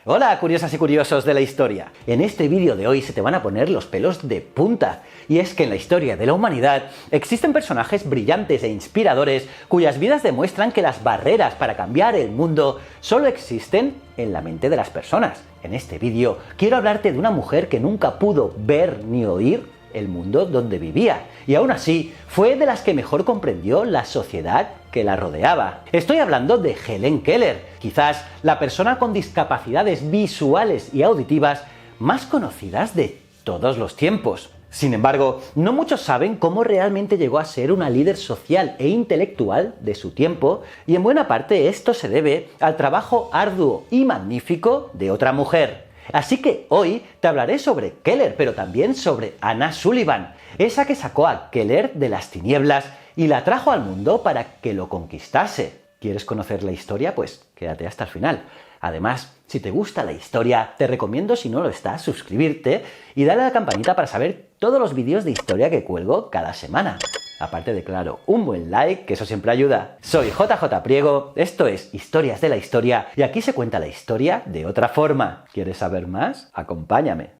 Hola curiosas y curiosos de la historia. En este vídeo de hoy se te van a poner los pelos de punta. Y es que en la historia de la humanidad existen personajes brillantes e inspiradores cuyas vidas demuestran que las barreras para cambiar el mundo solo existen en la mente de las personas. En este vídeo quiero hablarte de una mujer que nunca pudo ver ni oír el mundo donde vivía, y aún así fue de las que mejor comprendió la sociedad que la rodeaba. Estoy hablando de Helen Keller, quizás la persona con discapacidades visuales y auditivas más conocidas de todos los tiempos. Sin embargo, no muchos saben cómo realmente llegó a ser una líder social e intelectual de su tiempo, y en buena parte esto se debe al trabajo arduo y magnífico de otra mujer. Así que hoy te hablaré sobre Keller, pero también sobre Anna Sullivan, esa que sacó a Keller de las tinieblas y la trajo al mundo para que lo conquistase. ¿Quieres conocer la historia? Pues quédate hasta el final. Además, si te gusta la historia, te recomiendo, si no lo estás, suscribirte y darle a la campanita para saber todos los vídeos de historia que cuelgo cada semana. Aparte de, claro, un buen like, que eso siempre ayuda. Soy JJ Priego, esto es Historias de la Historia, y aquí se cuenta la historia de otra forma. ¿Quieres saber más? Acompáñame.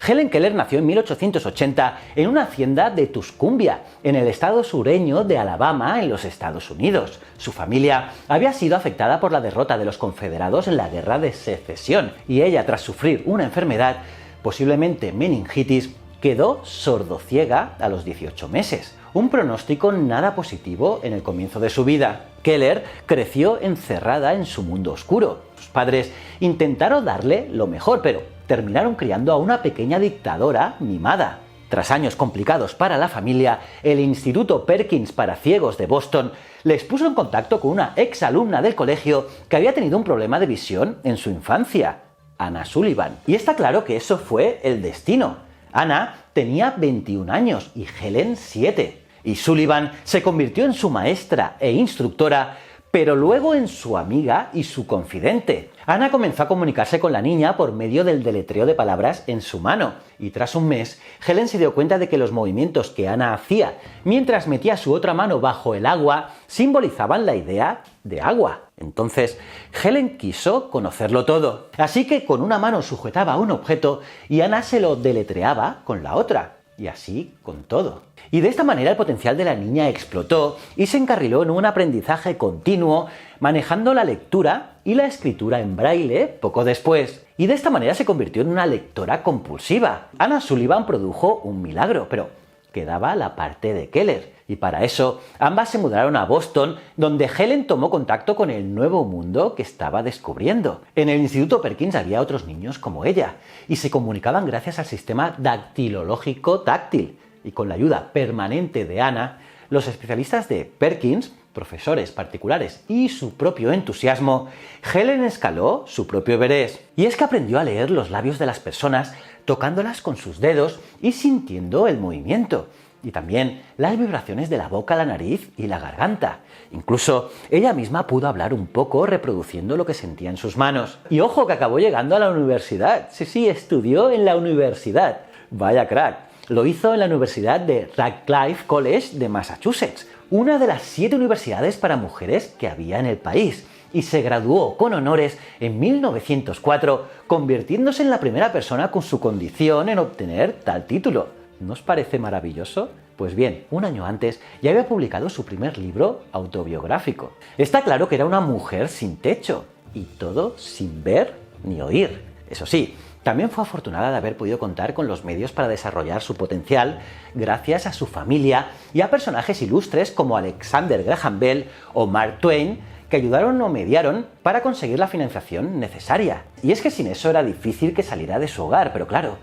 Helen Keller nació en 1880 en una hacienda de Tuscumbia, en el estado sureño de Alabama, en los Estados Unidos. Su familia había sido afectada por la derrota de los confederados en la Guerra de Secesión, y ella, tras sufrir una enfermedad, posiblemente meningitis, quedó sordociega a los 18 meses. Un pronóstico nada positivo en el comienzo de su vida. Keller creció encerrada en su mundo oscuro. Sus padres intentaron darle lo mejor, pero terminaron criando a una pequeña dictadora mimada. Tras años complicados para la familia, el Instituto Perkins para Ciegos de Boston les puso en contacto con una exalumna del colegio que había tenido un problema de visión en su infancia, Anna Sullivan. Y está claro que eso fue el destino. Anna tenía 21 años y Helen 7. Y Sullivan se convirtió en su maestra e instructora, pero luego en su amiga y su confidente. Anna comenzó a comunicarse con la niña por medio del deletreo de palabras en su mano, y tras un mes, Helen se dio cuenta de que los movimientos que Anna hacía mientras metía su otra mano bajo el agua simbolizaban la idea de agua. Entonces, Helen quiso conocerlo todo. Así que con una mano sujetaba un objeto y Anna se lo deletreaba con la otra. Y así con todo. Y de esta manera el potencial de la niña explotó y se encarriló en un aprendizaje continuo, manejando la lectura y la escritura en braille poco después. Y de esta manera se convirtió en una lectora compulsiva. Anna Sullivan produjo un milagro, pero quedaba la parte de Keller. Y para eso, ambas se mudaron a Boston, donde Helen tomó contacto con el nuevo mundo que estaba descubriendo. En el Instituto Perkins había otros niños como ella, y se comunicaban gracias al sistema dactilológico táctil. Y con la ayuda permanente de Anna, los especialistas de Perkins, profesores particulares y su propio entusiasmo, Helen escaló su propio Everest. Y es que aprendió a leer los labios de las personas, tocándolas con sus dedos y sintiendo el movimiento. Y también las vibraciones de la boca, la nariz y la garganta. Incluso ella misma pudo hablar un poco reproduciendo lo que sentía en sus manos. Y ojo que acabó llegando a la universidad. Sí, estudió en la universidad. Vaya crack. Lo hizo en la Universidad de Radcliffe College de Massachusetts, una de las 7 universidades para mujeres que había en el país, y se graduó con honores en 1904, convirtiéndose en la primera persona con su condición en obtener tal título. ¿No os parece maravilloso? Pues bien, un año antes ya había publicado su primer libro autobiográfico. Está claro que era una mujer sin techo, y todo sin ver ni oír. Eso sí, también fue afortunada de haber podido contar con los medios para desarrollar su potencial gracias a su familia y a personajes ilustres como Alexander Graham Bell o Mark Twain, que ayudaron o mediaron para conseguir la financiación necesaria. Y es que sin eso era difícil que saliera de su hogar, pero claro,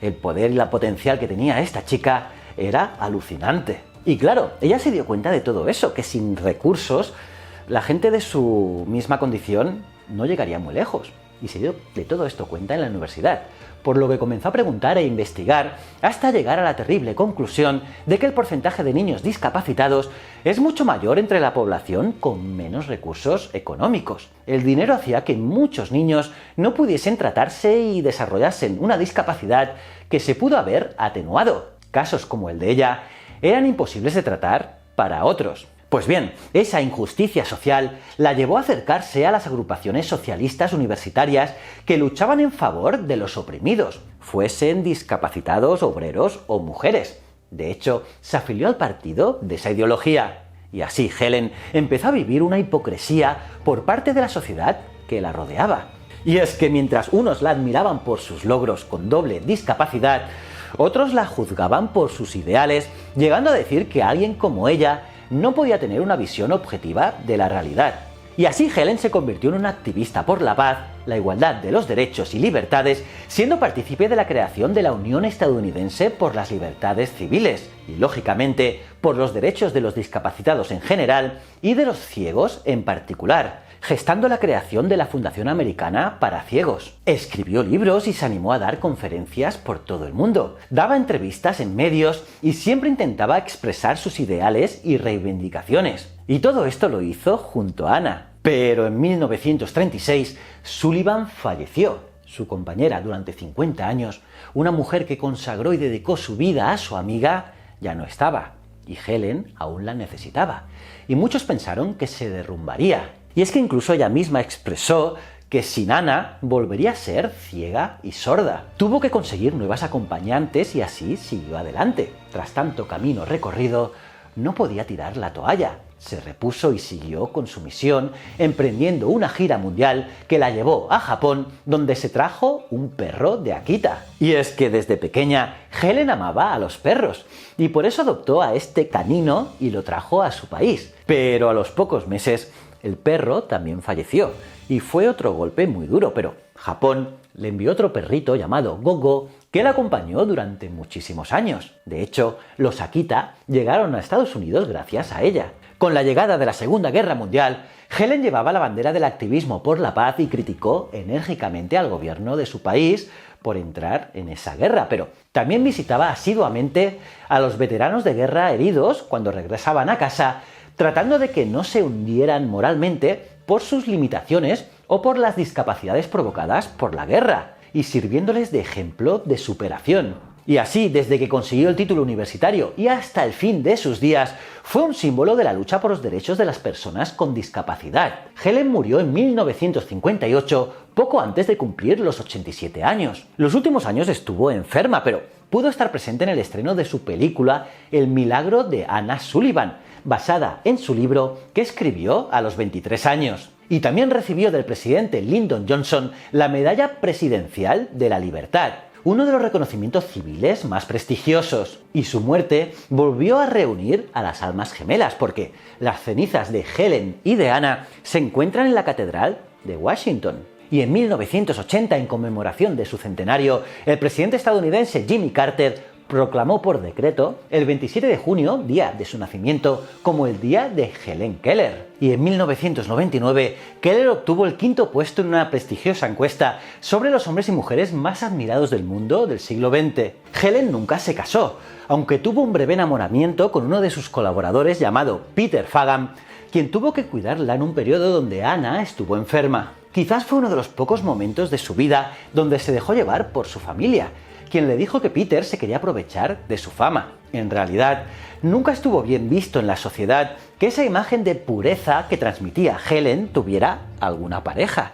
el poder y la potencial que tenía esta chica era alucinante. Y claro, ella se dio cuenta de todo eso, que sin recursos la gente de su misma condición no llegaría muy lejos. Y se dio de todo esto cuenta en la universidad. por lo que comenzó a preguntar e investigar hasta llegar a la terrible conclusión de que el porcentaje de niños discapacitados es mucho mayor entre la población con menos recursos económicos. El dinero hacía que muchos niños no pudiesen tratarse y desarrollasen una discapacidad que se pudo haber atenuado. Casos como el de ella eran imposibles de tratar para otros. Pues bien, esa injusticia social la llevó a acercarse a las agrupaciones socialistas universitarias que luchaban en favor de los oprimidos, fuesen discapacitados, obreros o mujeres. De hecho, se afilió al partido de esa ideología. Y así Helen empezó a vivir una hipocresía por parte de la sociedad que la rodeaba. Y es que mientras unos la admiraban por sus logros con doble discapacidad, otros la juzgaban por sus ideales, llegando a decir que alguien como ella no podía tener una visión objetiva de la realidad. Y así Helen se convirtió en una activista por la paz, la igualdad de los derechos y libertades, siendo partícipe de la creación de la Unión Estadounidense por las Libertades Civiles, y lógicamente por los derechos de los discapacitados en general y de los ciegos en particular, gestando la creación de la Fundación Americana para Ciegos. Escribió libros y se animó a dar conferencias por todo el mundo. Daba entrevistas en medios y siempre intentaba expresar sus ideales y reivindicaciones. Y todo esto lo hizo junto a Anna. Pero en 1936, Sullivan falleció. Su compañera durante 50 años, una mujer que consagró y dedicó su vida a su amiga, ya no estaba. Y Helen aún la necesitaba. Y muchos pensaron que se derrumbaría. Y es que incluso ella misma expresó que sin Anna volvería a ser ciega y sorda. Tuvo que conseguir nuevas acompañantes y así siguió adelante. Tras tanto camino recorrido, no podía tirar la toalla. Se repuso y siguió con su misión, emprendiendo una gira mundial que la llevó a Japón, donde se trajo un perro de Akita. Y es que desde pequeña Helen amaba a los perros, y por eso adoptó a este canino y lo trajo a su país. Pero a los pocos meses, el perro también falleció, y fue otro golpe muy duro, pero Japón le envió otro perrito llamado Gogo, que la acompañó durante muchísimos años. De hecho, los Akita llegaron a Estados Unidos gracias a ella. Con la llegada de la Segunda Guerra Mundial, Helen llevaba la bandera del activismo por la paz y criticó enérgicamente al gobierno de su país por entrar en esa guerra, pero también visitaba asiduamente a los veteranos de guerra heridos cuando regresaban a casa, tratando de que no se hundieran moralmente por sus limitaciones o por las discapacidades provocadas por la guerra, y sirviéndoles de ejemplo de superación. Y así, desde que consiguió el título universitario y hasta el fin de sus días, fue un símbolo de la lucha por los derechos de las personas con discapacidad. Helen murió en 1958, poco antes de cumplir los 87 años. Los últimos años estuvo enferma, pero pudo estar presente en el estreno de su película El milagro de Anna Sullivan, basada en su libro que escribió a los 23 años. Y también recibió del presidente Lyndon Johnson la Medalla Presidencial de la Libertad, uno de los reconocimientos civiles más prestigiosos. Y su muerte volvió a reunir a las almas gemelas, porque las cenizas de Helen y de Anna se encuentran en la Catedral de Washington. Y en 1980, en conmemoración de su centenario, el presidente estadounidense Jimmy Carter proclamó por decreto el 27 de junio, día de su nacimiento, como el día de Helen Keller. Y en 1999, Keller obtuvo el quinto puesto en una prestigiosa encuesta sobre los hombres y mujeres más admirados del mundo del siglo XX. Helen nunca se casó, aunque tuvo un breve enamoramiento con uno de sus colaboradores llamado Peter Fagan, quien tuvo que cuidarla en un periodo donde Anna estuvo enferma. Quizás fue uno de los pocos momentos de su vida donde se dejó llevar por su familia, quien le dijo que Peter se quería aprovechar de su fama. En realidad, nunca estuvo bien visto en la sociedad que esa imagen de pureza que transmitía Helen tuviera alguna pareja.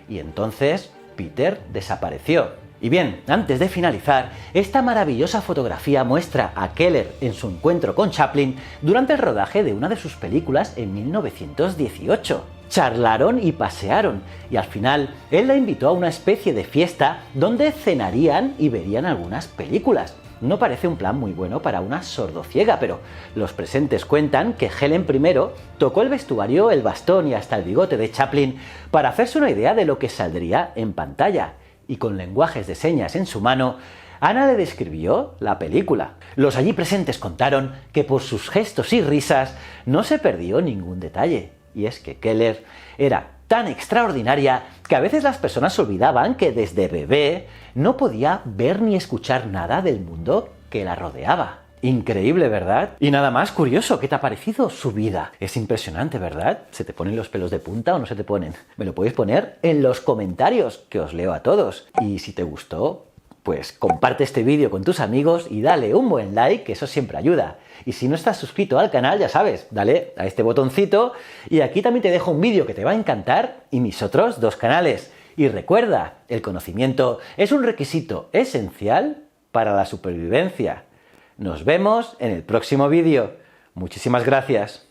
Y entonces Peter desapareció. Y bien, antes de finalizar, esta maravillosa fotografía muestra a Keller en su encuentro con Chaplin durante el rodaje de una de sus películas en 1918. Charlaron y pasearon, y al final él la invitó a una especie de fiesta donde cenarían y verían algunas películas. No parece un plan muy bueno para una sordociega, pero los presentes cuentan que Helen primero tocó el vestuario, el bastón y hasta el bigote de Chaplin para hacerse una idea de lo que saldría en pantalla, y con lenguajes de señas en su mano, Anna le describió la película. Los allí presentes contaron que por sus gestos y risas no se perdió ningún detalle. Y es que Keller era tan extraordinaria que a veces las personas olvidaban que desde bebé no podía ver ni escuchar nada del mundo que la rodeaba. Increíble, ¿verdad? Y nada más curioso, ¿qué te ha parecido su vida? Es impresionante, ¿verdad? ¿Se te ponen los pelos de punta o no se te ponen? Me lo podéis poner en los comentarios, que os leo a todos. Y si te gustó, pues comparte este vídeo con tus amigos y dale un buen like, que eso siempre ayuda. Y si no estás suscrito al canal, ya sabes, dale a este botoncito y aquí también te dejo un vídeo que te va a encantar y mis otros 2 canales. Y recuerda, el conocimiento es un requisito esencial para la supervivencia. Nos vemos en el próximo vídeo. Muchísimas gracias.